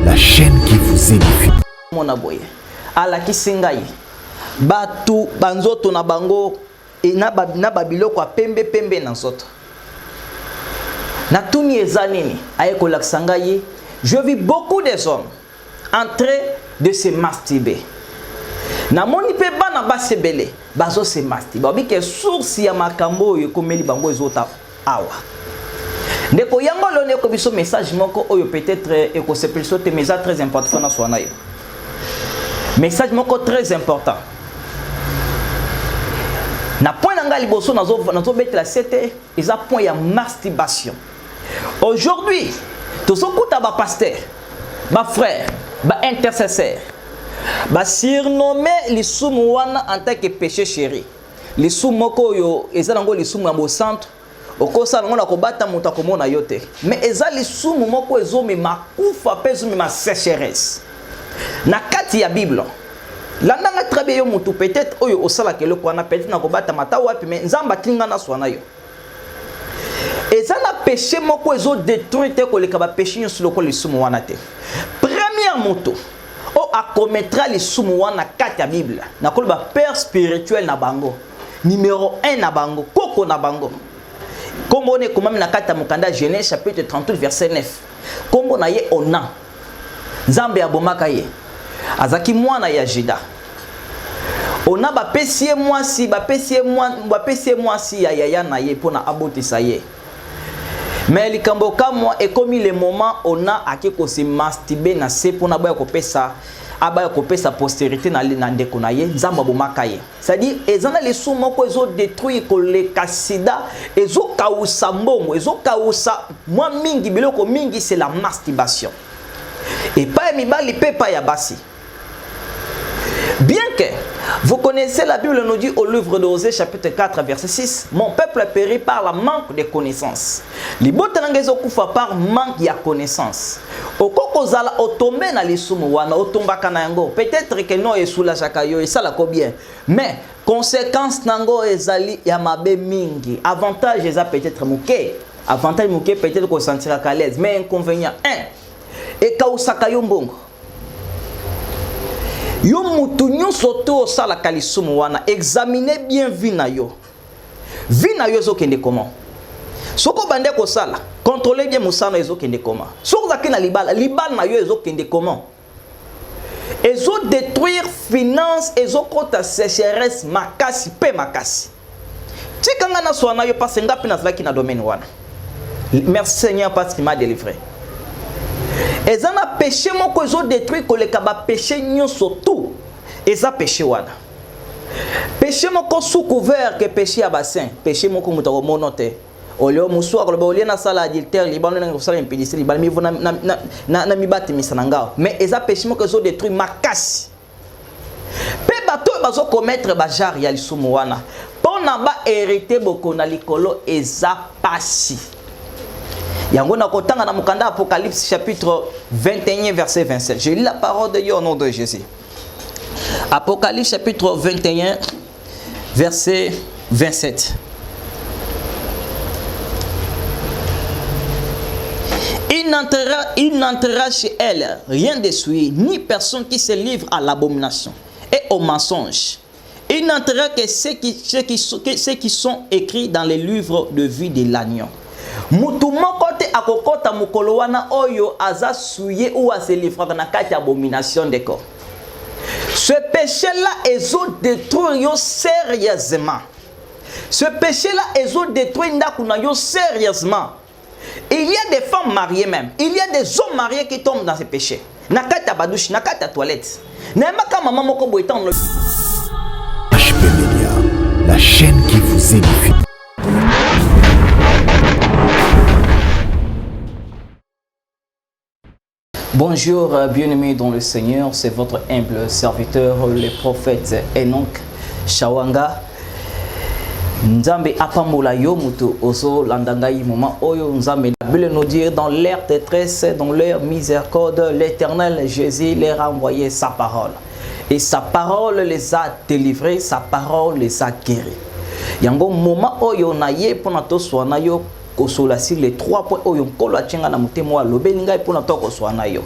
la chaîne qui vous édifie. Mon aboye, ala kisingai, batu banzoto na bango, et na babilo kwa pembe na nzoto. Na tuni ezanini, ayeko laksangaye, je vis beaucoup des hommes en train de se masturber. Na moni pe bana basebele, bazo se masturber. Obi ke source ya makambo yo komeli bango ezota awa. Ndeko yango lo neko biso message moko oyo peut-être eko se perso te message très important na swana yo. Message moko très important. Na point nanga liboso nazo betela c'était eza point ya masturbation. Aujourd'hui, tous okuta ba pasteur, ba frère, ba intercesseur, ba surnommé lisumu wana en tant que péché chéri. Lisumu moko yo eza nango lisumu ya bo centre. Okosa nango na kobata muta komona yote. Mais eza lisumu moko ezome makufa pezo ma sécheresse. Na kati ya Bible. Landanga trabe yo mutu peut-être oyo osala kelo kwa na peut-être na kobata mata wapi mais nzamba tinga na swana yo. Eza na péché moko ezo détruire te ko leka ba péché nyo solo ko lisumu wana te. Premier moto o a commettra lisumu wana kati ya Bible. Na ko ba père spirituel na bango. Numéro 1 na bango, koko na bango. Comme on est comme na kati ya mukanda Genèse chapitre 38 verset 9. Comme on a ye ona. Nzambe ya bomaka ye. Azaki mwana ya Juda. Ona ba pesie mwasi ya yaya na ye pona abotisa ye. Mais likambo kamwa et comme le moment ona akiko se masturber na se pona ba ko pesa postérité na ndeko na ye nzamba bomaka ye. C'est-à-dire ezana les sous moko ezo détruire ko le kasida ezo kausa mbongo ezo kausa mwa mingi biloko mingi c'est la masturbation. Et pas mibali pepa ya basi. Bien que vous connaissez la Bible nous dit au livre d'Osée chapitre 4 verset 6, mon peuple périt par la manque de connaissance. Les botanangezo kufa par manque de connaissance. Okoko zala otombe na lisumu wana otombaka na yango. Peut-être que non esula chakayo esala ko bien. Mais conséquence nango ezali ya mabe mingi. Avantage eza peut-être muke. Avantage muke peut-être ko sentira à l'aise, mais inconvénient 1. Et kausaka yo mbongo. Yo mutu nyonso to osala kalisumu wana examinez bien vie na yo. Vie na yo ezokende comment? Soko bande ko sala, contrôlez bien musana ezokende comment? Soko zaki na libala na yo ezokende comment? Ezo détruire finance, ezokota sécheresse makasi pe makasi. Tikanga na swana yo parce ngapi na zaki na domaine wana. Merci Seigneur parce qu'il m'a délivré. Et ça a péché moko ezo détruit ko le kaba péché nyonso tout. Et ça péché wana. Péché moko sous couvert que péché à bassin, péché moko mutako monote. Oleo musu akoloba olé na sala adultère libano na sala impédicité libano mi vona na mibati misananga. Mais et ça péché moko ezo détruit makasi. Pe bato bazo commettre ba jar ya lisumu wana. Pona ba hériter boko na likolo eza pasi. Yango na kotanga na mukanda Apocalypse chapitre 21 verset 27. Je lis la parole de Dieu au nom de Jésus. Apocalypse chapitre 21 verset 27. Il n'entrera chez elle rien de souillé, ni personne qui se livre à l'abomination et au mensonge. Il n'entrera que ceux qui sont écrits dans les livres de vie de l'agneau. Mutu moko te akokota mukolo wana oyo aza souillé ou a se livrer na kati abomination de corps. Ce péché là ezo détruire yo sérieusement. Ce péché là ezo détruire ndaku na yo sérieusement. Il y a des femmes mariées même. Il y a des hommes mariés qui tombent dans ce péché. Na kati badouche, na kati toilette. Na maka maman moko boitan le HP Media, la chaîne qui vous édifie. Bonjour, bien-aimés dans le Seigneur, c'est votre humble serviteur, le prophète Enoch Shawanga. Nzambe apambola yo mutu ozo landangai moment oyo nzambe la Bible nous dit dans leur détresse, dans leur miséricorde, l'Éternel Jésus leur a envoyé sa parole. Et sa parole les a délivrés, sa parole les a guéris. Yango moment oyo na ye pona to swana yo kosola sur les 3 points oyo nkolo atinga na motema lobeli ngai pona to kosoa na yo.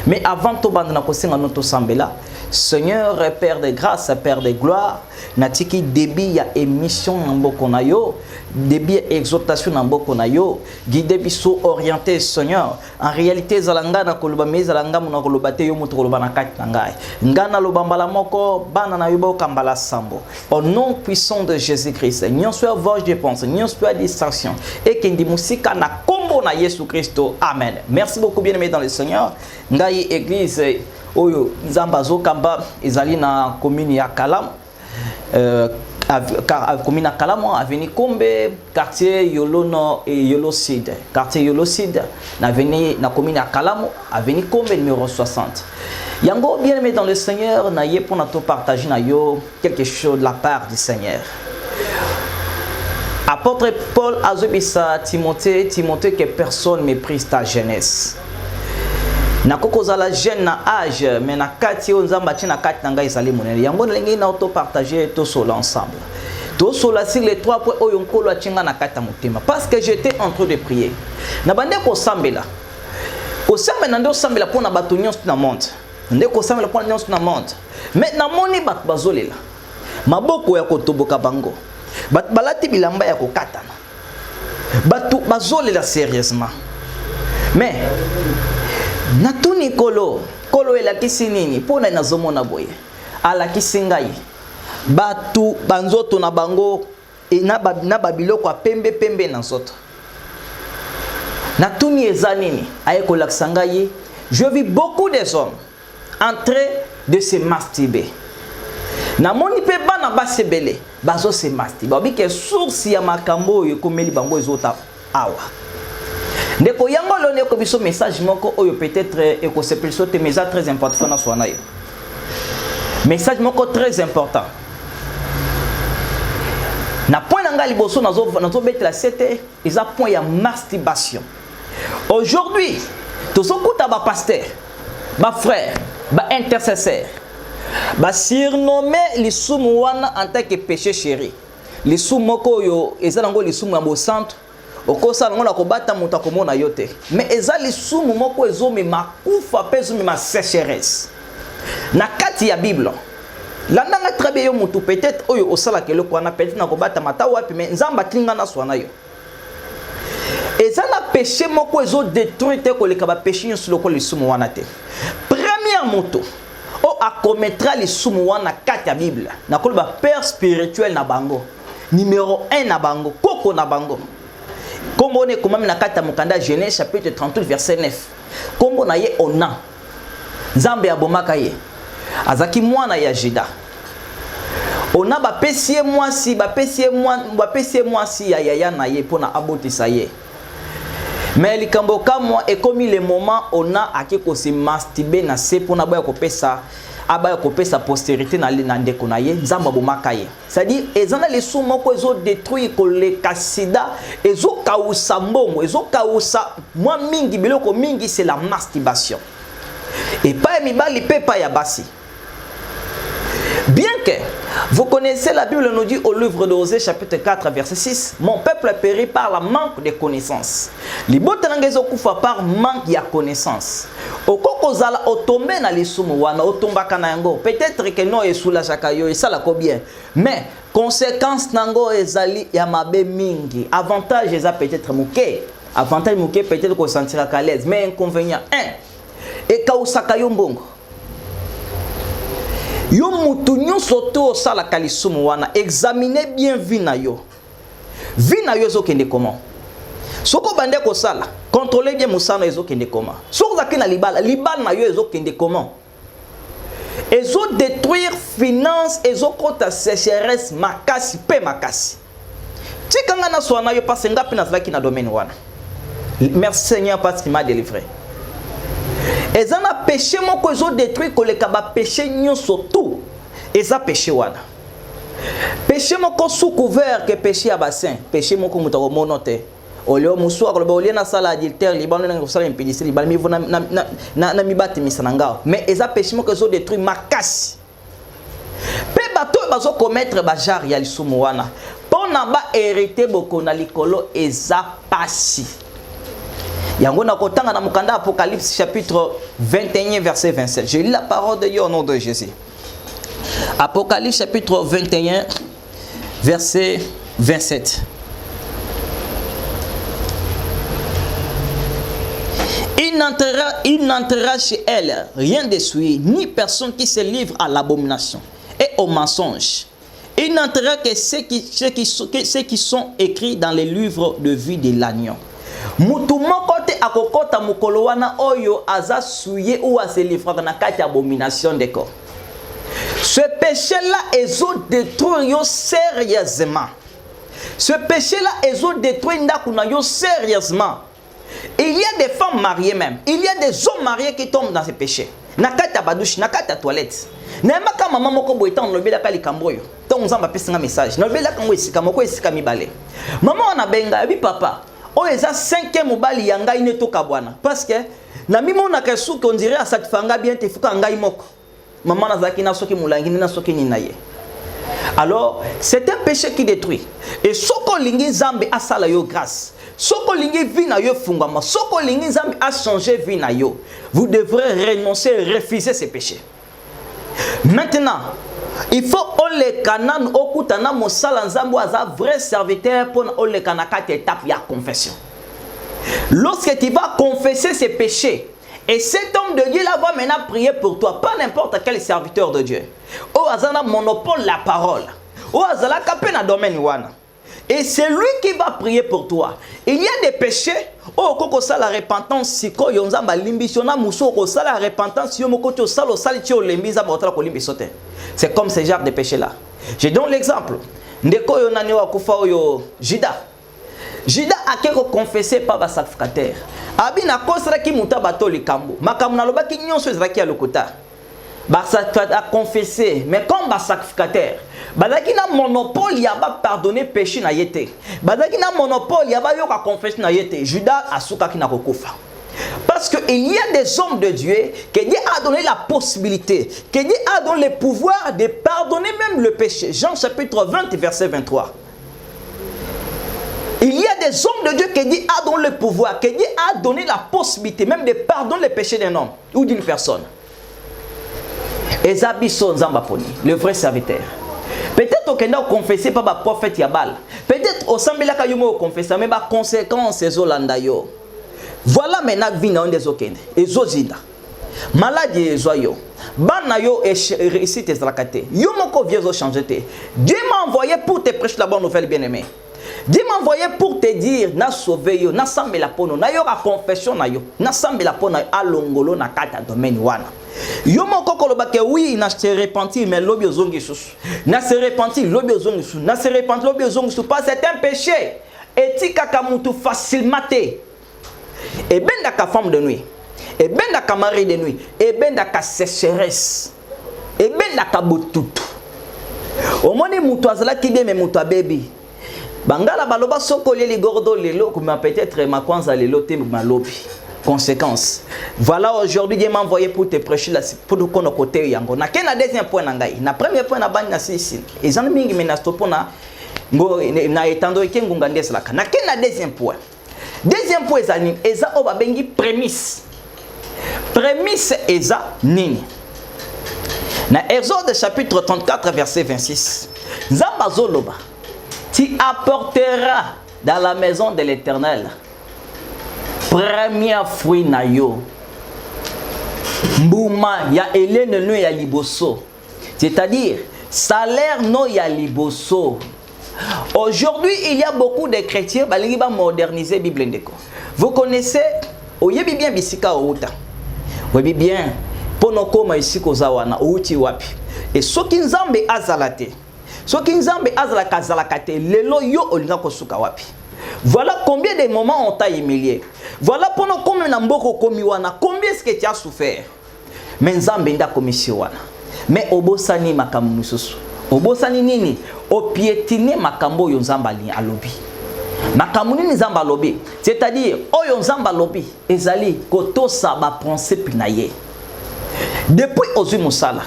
Mais avant to banda na kosenga noto sambela, Seigneur Père de grâce, Père de gloire, natiki débit ya émission na mboko na yo, débit exhortation na mboko na yo, guide biso orienté Seigneur. En réalité zalanga na koloba mais zalanga mona koloba te yo moto koloba na kati na ngai. Ngana lobambala moko bana na yo bo kambala sambo. Au nom puissant de Jésus-Christ, nyon soit voix de pensée, nyon soit distraction et kendi musika na kombo na Yesu Christo. Amen. Merci beaucoup bien-aimés dans le Seigneur. Ngai église oyo Nzambazo kamba ezali na commune ya Kalam. Commune à Kalamo, avenue Kombe, quartier Yolo Nord et Yolo Sud. Quartier Yolo Sud, na commune à Kalamo, avenue Kombe numéro 60. Yango bien aimé dans le Seigneur, na yé pour nous partager na yo quelque chose de la part du Seigneur. Apôtre Paul azobisa Timothée que personne méprise ta jeunesse. Na kokoza la jeune na âge mais na kati o nzamba tina kati na ngai ezali monene yango ndenge na auto partager to solo ensemble to solo sur les 3 points oyo nkolo atinga na kati ya motema parce que j'étais en train de prier na bande ko sambela na ndo sambela pona bato nyonso na monde nde ko sambela pona nyonso na monde mais na moni bato bazolela maboko ya kotoboka bango bato balati bilamba ya kokatana bato bazolela sérieusement mais natuni kolo elakisi nini pona nazomona boye alakisi ngai batu banzoto na bango na babiloko ya pembe na nzoto natuni eza nini aye kolakisa ngai je vis beaucoup des hommes en train de se masturber namoni pe bana basebele bazo se masturber babike source ya makambo oyo komeli bango ezota awa. Ndeko yango lone ko biso message moko oyo peut-être eko sepelso te message très important na swana yo. Message moko très important. Na point nga liboso nazo betela c'était eza point ya masturbation. Aujourd'hui, tous okuta ba pasteur, ba frère, ba intercesseur, ba surnommer lisumu wana en tant que péché chéri. Lisumu moko yo eza nango lisumu ya bo centre. Okosa ngona kobata muta komona yote mais ezali sumu moko ezomi makufa pezo mi ma sécheresse na kati ya Bible landanga très bien yo mutu peut-être oyo osala kelo ko na peut-être na kobata mata wapi mais nzamba tinga na swana yo ezala péché moko ezo détruire te ko leka ba péché nyonso loko le sumu wana te première moto o akometra le sumu wana kati ya Bible na koloba père spirituel na bango numéro 1 na bango koko na bango. Comme on est comme na kata mukanda Genèse chapitre 38 verset 9. Comme on a ye ona. Nzambe abomaka ye. Azaki mwana ya Juda. Ona ba pesie mwasi ya yaya na ye pona abotisa ye. Mais likambo kamwa et comme le moment ona akiko se masturber na se pona boya kopesa abaya kopesa postérité na ndeko na ye nzamba bomaka ye c'est-à-dire ezana les sous moko ezo détruire ko le kasida ezo kausa mbongo ezo kausa mwa mingi biloko mingi c'est la masturbation et pas mibali pepa ya basi. Bien que vous connaissez la Bible nous dit au livre d'Osée chapitre 4 verset 6 mon peuple a péri par la manque de connaissance. Libotanangezo kufa par manque ya connaissance. Okokozala otombe na lisumu wana otombaka na yango peut-être que non esula chakayo esala ko bien mais conséquence nango ezali ya mabe mingi avantage eza peut-être muke avantage muke peut-être ko sentira à l'aise mais inconvénient 1 et kausaka yo mbongo yo mutu nyonso to osala kalisumu wana examinez bien vie na yo ezokende comment soko bande ko sala contrôlez bien musana ezokende comment soko zakina libala na yo ezokende comment ezo détruire finance ezokota sécheresse makasi pe makasi tikanga na swana yo parce ngapi na zaki na domaine wana merci Seigneur parce qu'il m'a délivré. Ezana péché moko ezo détruire koleka ba péché nyonso tout eza péché wana péché moko sous couvert que péché ya bassin péché moko mutako monote olio musuwa koloba olie na sala adultère libano na sala impédicité libano mi vona na mibati misananga mais eza péché moko ezo détruire makasi pe bato bazo commettre ba jar ya lisumu wana pona ba hérité boko na likolo eza pasi. Yango na kotanga na mukanda Apocalypse chapitre 21 verset 27. Je lis la parole de Dieu au nom de Jésus. Apocalypse chapitre 21 verset 27. Il n'entrera chez elle rien de souillé, ni personne qui se livre à l'abomination et au mensonge. Il n'entrera que ceux qui sont écrits dans les livres de vie de l'agneau. Mutu moko te akokota mukolo wana oyo aza souillé ou a se livre na kati abomination de corps. Ce péché-là est détruit sérieusement. Ce péché-là est détruit sérieusement. Il y a des femmes mariées même. Il y a des hommes mariés qui tombent dans ce péché. Nakata badouche, nakata toilette. Nema kama mama moko boita on lobela kali kamboyo. Donc on va passer un message. Lobela kango esika moko esika mibale. Maman on a benga bi papa. O eza 5e mobali yanga ine toka bwana. Parce que na mimo na kesu qu'on dirait à cette fanga bien te fuka ngai moko. Maman na zaki na soki mulangi na soki ni naye. Alors, c'est un péché qui détruit. Et soko lingi zambe asala yo grâce. Soko lingi vina yo fungama. Soko lingi zambe a changé vina yo. Vous devrez renoncer, refuser ces péchés. Maintenant, il faut ole kanan okutana mosala nzambo aza vrai serviteur pour ole kanakate étape ya confession. Lorsque tu vas confesser ces péchés, et cet homme de Dieu là va maintenant prier pour toi, pas n'importe quel serviteur de Dieu. Oh, azana monopole la parole. Oh, azala kapé na domaine wana. Et c'est lui qui va prier pour toi. Il y a des péchés. Oh, koko sa la repentance siko yonzamba limbisiona muso ko sa la repentance yo moko to salo salitio lembiza botala ko limbisote. C'est comme ce genre de péché là. Je donne l'exemple. Ndeko yo nani wa kufa yo Judas. Judas a keko confessé par ba sacrificateur. Abi na kosra ki muta bato likambo. Makamu na loba ki nyonso ezaki ya lokota. Ba sacrificateur a confessé, mais comme ba sacrificateur, bazaki na monopole ya ba pardonner péché na yete. Bazaki na monopole ya ba yo ka confesser na yete. Judas asuka ki na kokufa. Parce qu'il y a des hommes de Dieu que Dieu a donné la possibilité, que Dieu a donné le pouvoir de pardonner même le péché. Jean chapitre 20 verset 23. Il y a des hommes de Dieu que Dieu a donné le pouvoir, que Dieu a donné la possibilité même de pardonner le péché d'un homme ou d'une personne. Ezabiso Nzambaponi, le vrai serviteur. Peut-être qu'on a confessé par le prophète Yabal. Peut-être au Sambela Kayumo confessé, mais par conséquence, Zolandayo. Voilà maintenant vie na des okende. Ezozida. Maladie ezoyo. Banayo et réussite ezrakate. Yo moko viezo changer te. Dieu m'a envoyé pour te prêcher la bonne nouvelle bien-aimé. Dieu m'a envoyé pour te dire na sauver yo, na sambela pono, na yo ka confession na yo, na sambela pono alongolo na kata domaine wana. Yo moko koloba ke oui na se repentir mais lobi ozongi susu. Na se repentir lobi ozongi susu. Na se repentir lobi ozongi susu pas c'est un péché. Etika kamutu facilement te. Et ben daka femme de nuit. Et ben daka mari de nuit. Et ben daka sécheresse. Et ben daka botutu. Au moins mutu azala ki de me mutu baby. Bangala baloba sokole li gordo lelo comme peut-être ma kwanza lelo te malobi. Conséquence. Voilà aujourd'hui Dieu m'a envoyé pour te prêcher là pour qu'on a côté yango. Na ken na deuxième point na ngai. Na premier point na bani na sisi. Ezana mingi mena stopona na etando ekengunga ndesla. Na ken na deuxième point. Deuxième point ezani eza oba bengi prémisse. Prémisse eza nini. Na Exode chapitre 34 verset 26. Nzamba zoloba. Tu apporteras dans la maison de l'Éternel premier fruit na yo. Mbouma ya Hélène no ya liboso. C'est-à-dire salaire no ya liboso. Aujourd'hui, il y a beaucoup de chrétiens qui vont moderniser la Bible. Vous connaissez, oyebi bien bisika outa. Oyebi bien pour nos koma ici kozawana outi wapi. Et soki nzambe azalate. Soki nzambe azalakate lelo yo olinga kosuka wapi. Voilà combien de moments on t'a humilié. Voilà pendant combien de mboko komiwana, combien est-ce que tu as souffert. Mais nzambe nda komisi wana. Mais obosani makambo mususu. Obosani nini? Opiétiner makambo yo nzamba li alobi. Makambo nini nzamba alobi? C'est-à-dire oyo nzamba alobi ezali kotosa ba principe na ye. Depuis ozui musala.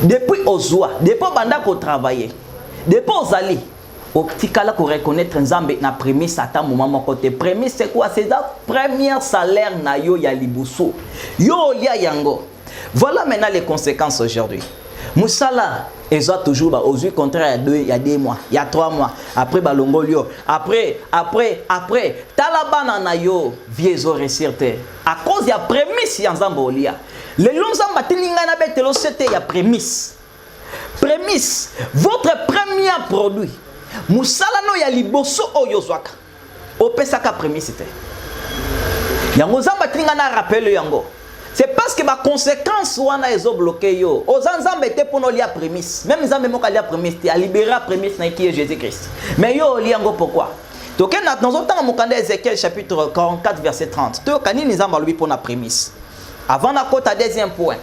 Depuis ozwa, depuis banda ko travailler. Depuis ozali au tikala ko reconnaître nzambe na prémisse ata moment mon côté. Prémisse c'est quoi? C'est la première salaire na yo ya liboso. Yo lia yango. Voilà maintenant les conséquences aujourd'hui. Moussala, ils ont toujours aux yeux contraires il y a 2 mois, il y a 3 mois. Après balongolio, après, talabana na yo vieux resirte. À cause ya prémisse ya nzambe olia. Le lonzamba tilinga na betelo c'était ya prémisse. Prémisse, votre premier produit. Moussala no ya liboso oyo zwaka. Opesaka prémisse te. Yango zamba tilinga na rappel yango. C'est parce que ma conséquence wana ezo bloqué yo. Ozanzambe te pour no lia prémisse. Même nzambe moka lia prémisse te a libéré prémisse na qui est Jésus-Christ. Mais yo liango pourquoi? Donc dans autant mokanda Ézéchiel chapitre 44 verset 30. To kanini nzamba lui pour na prémisse. Avant na kota deuxième point.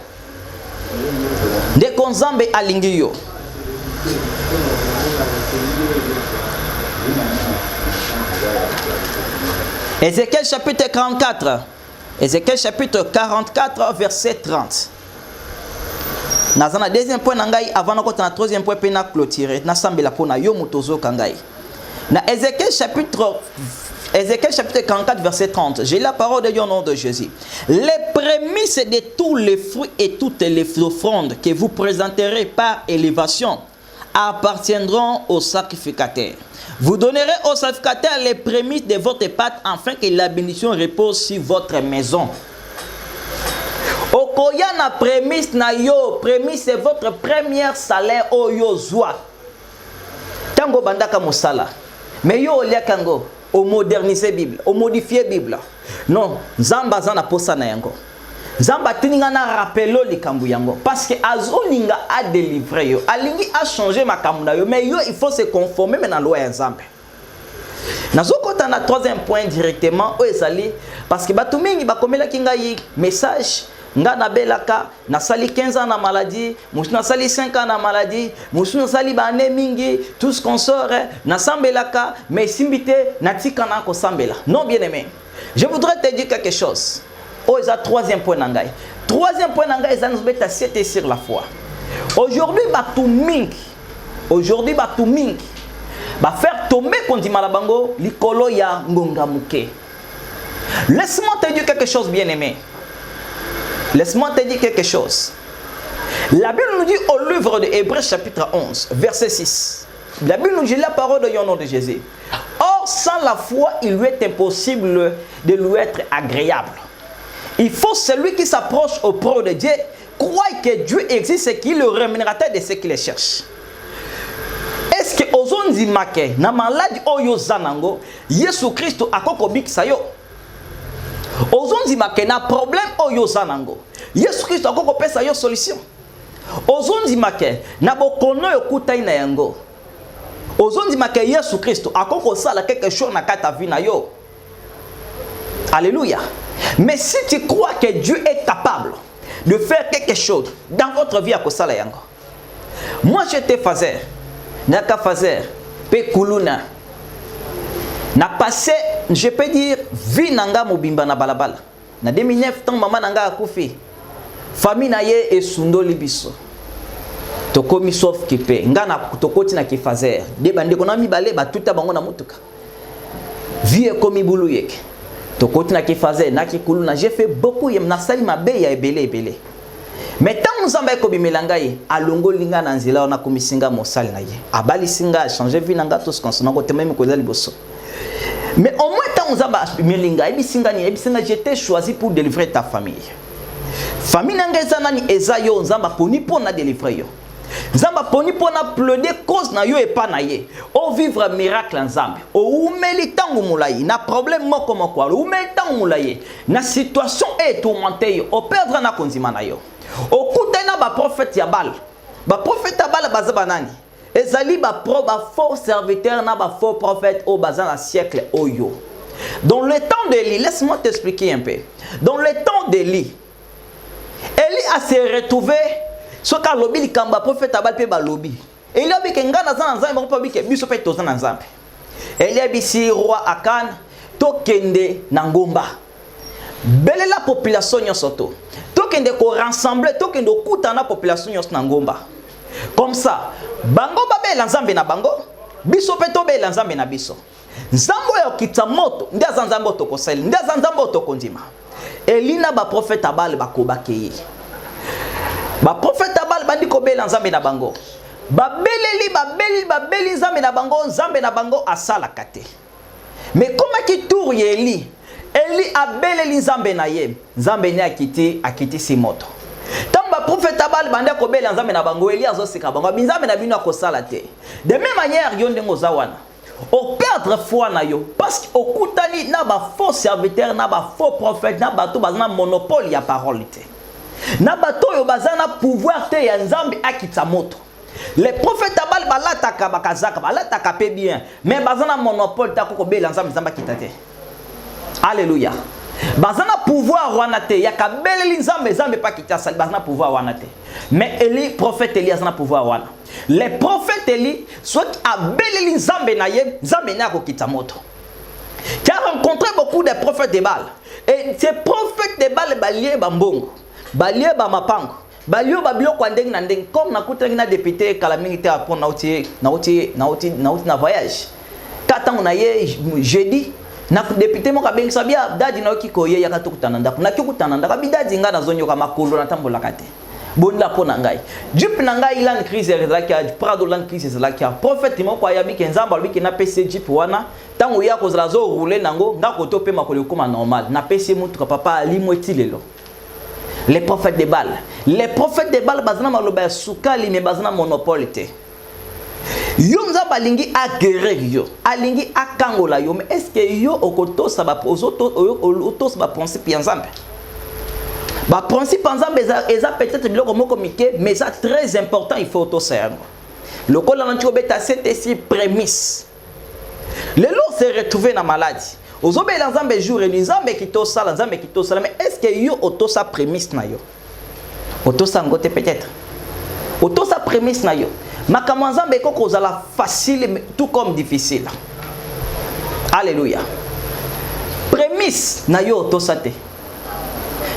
De konzambe alingi yo. Ézéchiel chapitre 44. Ézéchiel chapitre 44 verset 30. Nazana deuxième point nangai avant na kota na troisième point pe na clôturer na sambela pona yo mutozo kangai. Na Ézéchiel chapitre 44 verset 30. J'ai la parole de Dieu au nom de Jésus. Les prémices de tous les fruits et toutes les offrandes que vous présenterez par élévation appartiendront aux sacrificateurs. Vous donnerez aux sacrificateurs les prémices de votre pâte afin que la bénédiction repose sur votre maison. Okoya na prémisse na yo, prémisse c'est votre premier salaire o yo zwa. Tango bandaka mosala. Mais yo olia kango, o moderniser Bible, o modifier Bible. Non, nzamba zana posa na yango. Nzamba tininga na rappelo likambu yango parce que azoninga a délivrer yo. Alingi a changer makambu na yo, mais yo il faut se conformer mais na loi ya nzambe. Nazokota na troisième point directement o ezali parce que batu mingi bakomela kinga yi message nga na belaka na sali 15 ans na maladie, musu na sali 5 ans na maladie, musu na sali ba ane mingi, tout ce qu'on sort na sambelaka mais simbite na tika na ko sambela. Non bien aimé. Je voudrais te dire quelque chose. Oh, c'est le troisième point nangai. Troisième point nangai, ça nous met à citer sur la foi. Aujourd'hui, Batuming, va faire tomber contre Malabango, l'ikolo ya ngonga muke. Laisse-moi te dire quelque chose, bien aimé. Laisse-moi te dire quelque chose. La Bible nous dit au livre de Hébreux chapitre 11, verset 6. La Bible nous dit la parole de Dieu au nom de Jésus. Or, sans la foi, il lui est impossible de lui être agréable. Il faut celui qui s'approche auprès de Dieu croit que Dieu existe et qu'il est le rémunérateur de ceux qui les cherchent. Est-ce que ozonzi make na maladi oyo zanango Yesu Kristo akoko bikisa yo? Ozonzi make na problème oyo zanango Yesu Kristo akoko pesa yo solution. Ozonzi make na bokono yo kutai na yango. Ozonzi make Yesu Kristo akoko sala quelque chose na kata vie na yo. Alléluia. Mais si tu crois que Dieu est capable de faire quelque chose dans votre vie à Kosala Yango, moi j'étais fazer, naka fazer, pe kuluna, na passé, je peux dire, vie nanga mobimba na balabala. Na 2009 tant maman nanga akufi, famille na ye e sundoli biso. Toko mi sauf kipe, nga na tokoti na ki fazer, de bande kona mi bale ba tuta bango na mutuka. Vie e komi bulu yeke. Tokoti na ki fazer na ki kuluna, j'ai fait beaucoup yem na sali mabe ya ebele. Mais tant nzamba ko bimelanga ye alongo linga na nzela na komisinga mosali na ye. Abali singa changer vie nanga tous consona ko tememe ko zali boso. Mais au moins tant nzamba bimelinga ebisinga j'étais choisi pour délivrer ta famille. Famille nanga ezana ni ezayo nzamba poni pona délivrer yo. Nzamba poni pona plaider cause na yo e pa na ye. O vivre miracle nzambe. O umeli tangu mulayi na problème moko moko. O umeli tangu mulayi na situation e tourmentée yo. O perdre na konzima na yo. O kutena ba prophète ya bal. Ba prophète ya bal bazaba nani? Ezali ba faux serviteur na ba faux prophète au bazan na siècle oyo. Dans le temps d'Élie, laisse-moi t'expliquer un peu. Dans le temps d'Élie, Élie a se retrouvé ce qu'a lobby le kamba prophète abal pe ba lobby. Et il a dit que ngana za nzambe ba pa bi ke biso pe toza na nzambe. Élie a bisi roi Akan to kende na ngomba. Bele la population nyosoto. To kende ko rassembler to kende okuta na population nyos na ngomba. Comme ça, bango babela nzambe na bango biso pe tobela nzambe na biso nzambo ya okita moto ndi aza nzambe otokoseli ndi aza nzambe otokondima elina baprofete abale bakobake ye baprofete abale bandi kobela nzambe na bango babeli nzambe na bango asalaka te mais komaki tour ya Eli abeleli nzambe na ye nzambe ne akiti si moto tamba prophète abal bande kobela nzambe na bango Eli azosika bango binzambe na bino akosala te de même manière yo ndengo zawana au perdre foi na yo parce que okutani na ba faux serviteur na ba faux prophète na bato bazana monopole ya parole te na bato yo bazana pouvoir te ya nzambe akita moto. Les prophètes abal balataka bakazaka balataka pe bien mais bazana monopole ta ko bela nzambe nzamba kitate. Alléluia. Bazana pouvoir wana te yakabeleli nzambe pa kitasa bazana pouvoir wana te mais Eli prophète Eli azana pouvoir wana. Les prophètes Eli soit abeleli nzambe na ye nzambe na ko kita moto. Tu as rencontré beaucoup de prophètes de Baal et ces prophètes de Baal balié bambongo balié ba mapango balio babio kwa ndenge na ndenge comme nakutangi na député kala mingi te apon na voyage katango na ye jeudi na député mo ka bengi sabia dadi na okikoye ya katukutana ndako na kikutana ndako bidadi nga na zonyo ka makolo na tambola kate bonla pona ngai jup na ngai lan crise ezalaki prado lan crise ezalaki prophète mo kwa ya biki nzamba biki na PC jup wana tango ya ko zala zo rouler nango ndako to pe makolo koma normal na PC mutu ka papa ali motilelo. Les prophètes de Baal. Les prophètes de Baal bazana maloba sukali me bazana monopole te. Yo nzamba lingi aguerre yo, alingi akangola yo, mais est-ce que yo okotosa ba otosa ba principe ya nzambe? Ba principe nzambe eza peut-être biloko moko mike, mais ça très important, il faut otosa yango. Lokola nanti obeta c'est prémisse. Le lot s'est retrouvé na maladie. Ozobela nzambe jour et nzambe kitosala mais est-ce que yo otosa prémisse na yo otosa ngote peut-être otosa prémisse na yo makambo nzambe ko kozala facile tout comme difficile. Alléluia. Prémisse na yo otosa te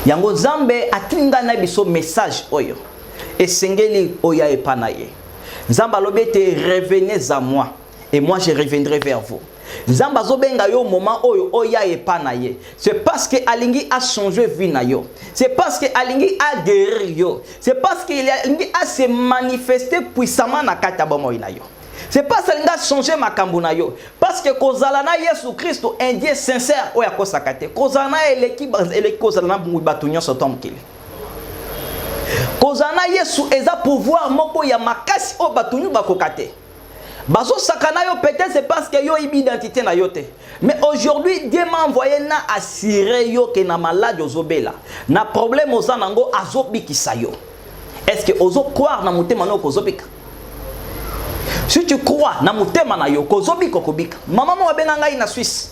yango nzambe atinga na biso message oyo esengeli oya epana ye nzamba lobete revenez à moi et moi je reviendrai vers vous. Nzamba zobenga yo moment oyo oya epana ye. C'est parce que alingi a changé vie na yo. C'est parce que alingi a guéri yo. C'est parce que alingi a se manifester puissamment na kata bomo na yo. C'est parce que alingi a changé makambo na yo. Parce que kozala na Yesu Christo un Dieu sincère oya kosakate. Kozala na eleki kozala na batu nyonso tomkili. Kozala na Yesu eza pouvoir moko ya makasi o batu nyu bakokate. Bazo sakana yo peut-être c'est parce que yo ibi identité na yote. Mais aujourd'hui Dieu m'a envoyé na assurer yo que na malade ozobela. Na problème ozanango azobikisa yo. Est-ce que ozo croire na mutema na kozobika? Si tu crois na mutema na yo kozobika kobika. Maman mo benga ngai na Suisse.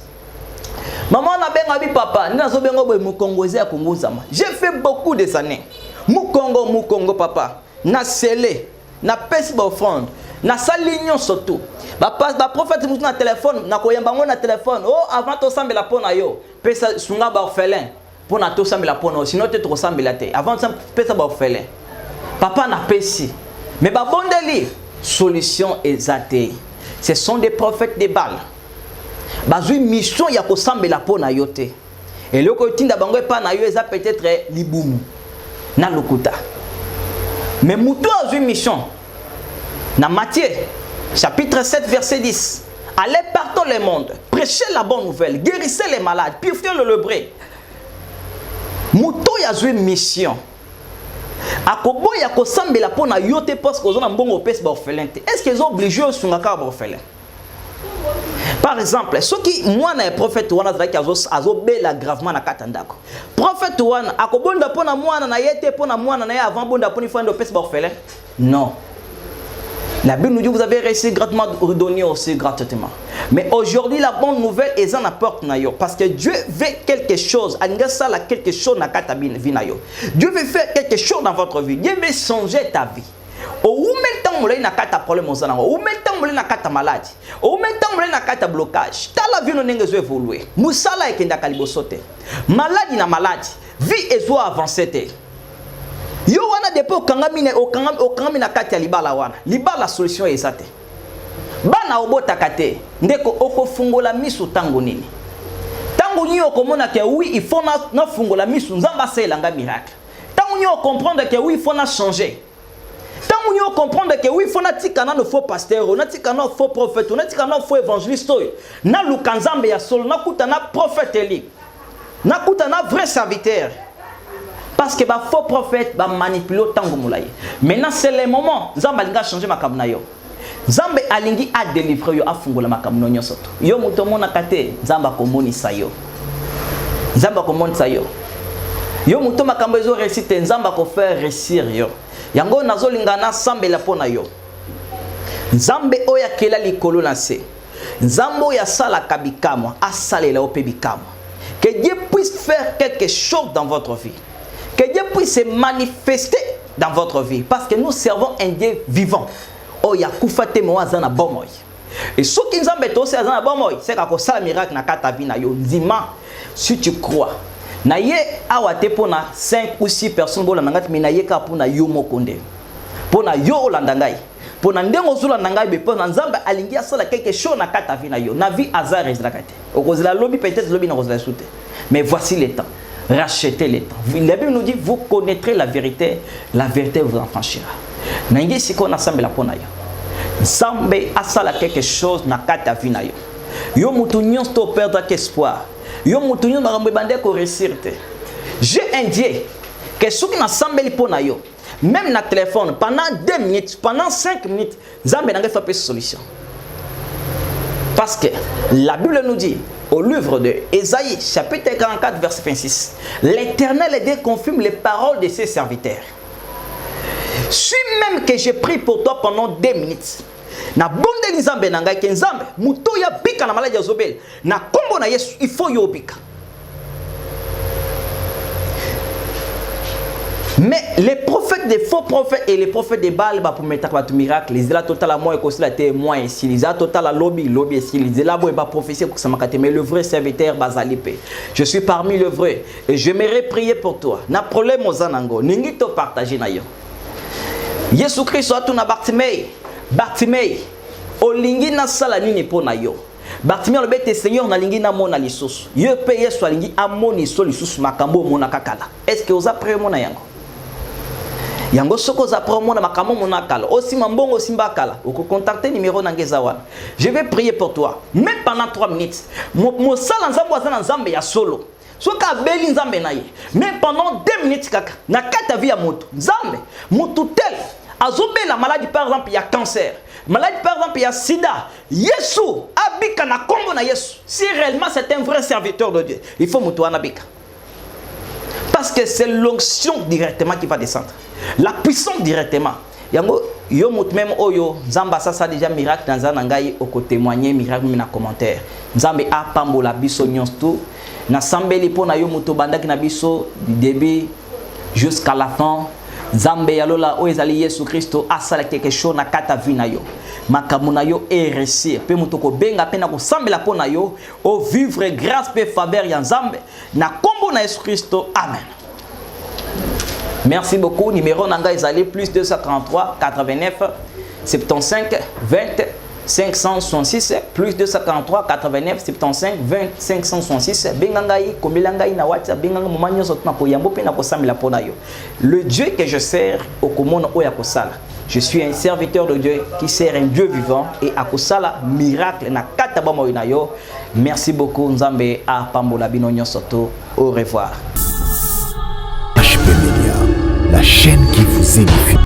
Maman na benga bi papa, ni nazo benga boy mukongozé ya kongozama. J'ai fait beaucoup de années. Mukongo papa. Na scellé, na pesi ba offrande. Na salignon surtout ba prophète mutu na téléphone na koyamba ngo na téléphone oh avant to sambela pona yo pesa sunga ba orphelin pona to sambela pona sinon te to sambela te avant ça pesa ba orphelin papa na pesi mais ba bondeli solution exacte ce sont des prophètes de Baal bazui mission ya ko sambela pona yo te et le ko tinda bango pa na yo eza peut-être libumu na lokuta mais mutu azui mission. Dans Matthieu, chapitre 7, verset 10. Allez partout le monde, prêchez la bonne nouvelle, guérissez les malades, purifiez le lépreux. Mouto y a joué mission. Akobo ya ko sambela pona yote parce que ozona mbongo pes ba orphelin. Est-ce qu'ils ont obligé au sungaka ba orphelin? Par exemple, ceux qui moi na prophète wana zaki azo bela gravement na katandako. Prophète wana akobonda pona mwana na yete pona mwana na ya avant bonda poni fando pes ba orphelin? Non. La Bible nous dit vous avez reçu gratuitement, redonné aussi gratuitement. Mais aujourd'hui, la bonne nouvelle est en apporte nayo. Parce que Dieu veut quelque chose. Quelque chose na kata vinayo. Dieu veut faire quelque chose dans votre vie. Dieu veut changer ta vie. Ou même temps moulé na kata problème aux anango. Ou même temps moulé na kata maladie. Ou même temps moulé na kata blocage. Ta la vie no nenge zo évoluer. Musala ekenda kalibo sote. Maladie na maladie. Vie ezo avancer te. Yo wana depuis okangami na kati ya libala wana libala solution eza te bana obotaka te ndeko okofungola misu tango nini tango nyo okomona ke oui il faut na fungola misu nzamba asalelanga miracle tango nyo comprendre que oui il faut na changer tango nyo comprendre que oui il faut na tika na faux pasteur na tika na faux prophète na tika na faux évangéliste na luka nzambe ya solo na kuta na prophète eli na kuta na vrai serviteur. Parce que les faux prophètes ba manipulé tango moulaye. Maintenant c'est le moment Nzamba alinga changer makambo na yo. Nzambe alingi a délivrer yo afungola makambo nyonso to. Yo muto mona kate Nzamba komonisa yo. Nzamba komonisa yo. Yo muto makambo ezo réciter Nzamba ko faire réussir yo. Yango nazo lingana sambela pona yo. Nzambe oya kela likolo na se. Nzambo ya sala kabikamo asalela opebikamo. Que Dieu puisse faire quelque chose dans votre vie. Que Dieu puisse se manifester dans votre vie. Parce que nous servons un Dieu vivant. Oh, ya kufate moazana bomoy. Et ce qui nous embête aussi azana bomoy, c'est que ça miracle na kata vie na yo ndima si tu crois. Na ye awate pona 5 ou 6 personnes bola ngati mais na ye ka pona yo mokonde. Pona yo olandangai. Pona ndengo zula nangai be pona nzamba alingia sala quelque chose na kata vie na yo. Na vie hasard ezla kate. Okozela lobby peut-être lobby na kozela soute. Mais voici le temps. Rachetez les temps. La Bible nous dit, vous connaîtrez la vérité vous affranchira. Nangi siko na sambe la pona yo. Sambe asala quelque chose na kata vina yo. Yo mutu nyons to perdre espoir. Yo mutu nyons makambo bande ko réussir te. J'ai un Dieu que soki na sambe li pona yo. Même na téléphone pendant 2 minutes, pendant 5 minutes, Zambe n'a pas de solution. Parce que la Bible nous dit au livre de Ésaïe, chapitre 44, verset 26, l'Éternel Dieu confirme les paroles de ses serviteurs. Si même que j'ai pris pour toi pendant 2 minutes, na bonde nzambe na ngai ke nzambe muto ya bika na maladi ya zobel na kombo na Yesu il faut yo bika. Mais les prophètes, des faux prophètes et les prophètes de Baal pour mettre un miracle, les là total à moi et aussi la témoin ici, les total à lobby ici, les là pour pas prophétie pour que ça m'a mais le vrai serviteur Bazalipe. Je suis parmi le vrai et j'aimerais prier pour toi. Na problème aux anango, ningi to partager na yo. Jésus Christ a tout na Bartimei, olingi na sala nini po na yo. Bartimei le bête Seigneur na lingi na mona lisusu. Yo pe Yesu alingi amoni so lisusu makambo mona kakala. Est-ce que vous apprenez mona yango? Yango soko za promona makambo mona kala. Aussi mambongo simba kala. Oko contacter numéro nangeza wana. Je vais prier pour toi. Même pendant 3 minutes. Mo sala nzambo azana nzambe ya solo. Soka beli nzambe na ye. Même pendant 2 minutes kaka. Na kata via moto. Nzambe moto tel azobé la maladie par exemple il y a cancer. Maladie par exemple il y a sida. Yesu abika na kombo na Yesu. Si réellement c'est un vrai serviteur de Dieu, il faut moto anabika. Parce que c'est l'onction directement qui va descendre. La puissance directement. Yango yo mout même oyo nzamba ça déjà miracle dans anangai oko témoigner miracle na commentaire. Nzambe a pambola biso nyonsto na sambeli pona yo moto bandaki na biso du début jusqu'à la fin. Nzambe yalola o ezali Yesu Kristo asala quelque chose na kata vina yo. Makamuna yo et réussir. Pe mutoko benga pe na ko sambela pona yo o vivre grâce pe faveur ya Nzambe na kombo na Yesu Kristo. Amen. Merci beaucoup. Numéro nanga ezali plus 243 89 75 20 566 plus 243 89 75 20 566 bengangai komelangai na WhatsApp benganga momanyo sotna ko yambo pe na ko sambela pona yo. Le Dieu que je sers au komono oya kosala. Je suis un serviteur de Dieu qui sert un Dieu vivant et à kosala miracle na kataba moina yo. Merci beaucoup Nzambe a pambola bino nyosoto. Au revoir. HP Media, la chaîne qui vous édifie.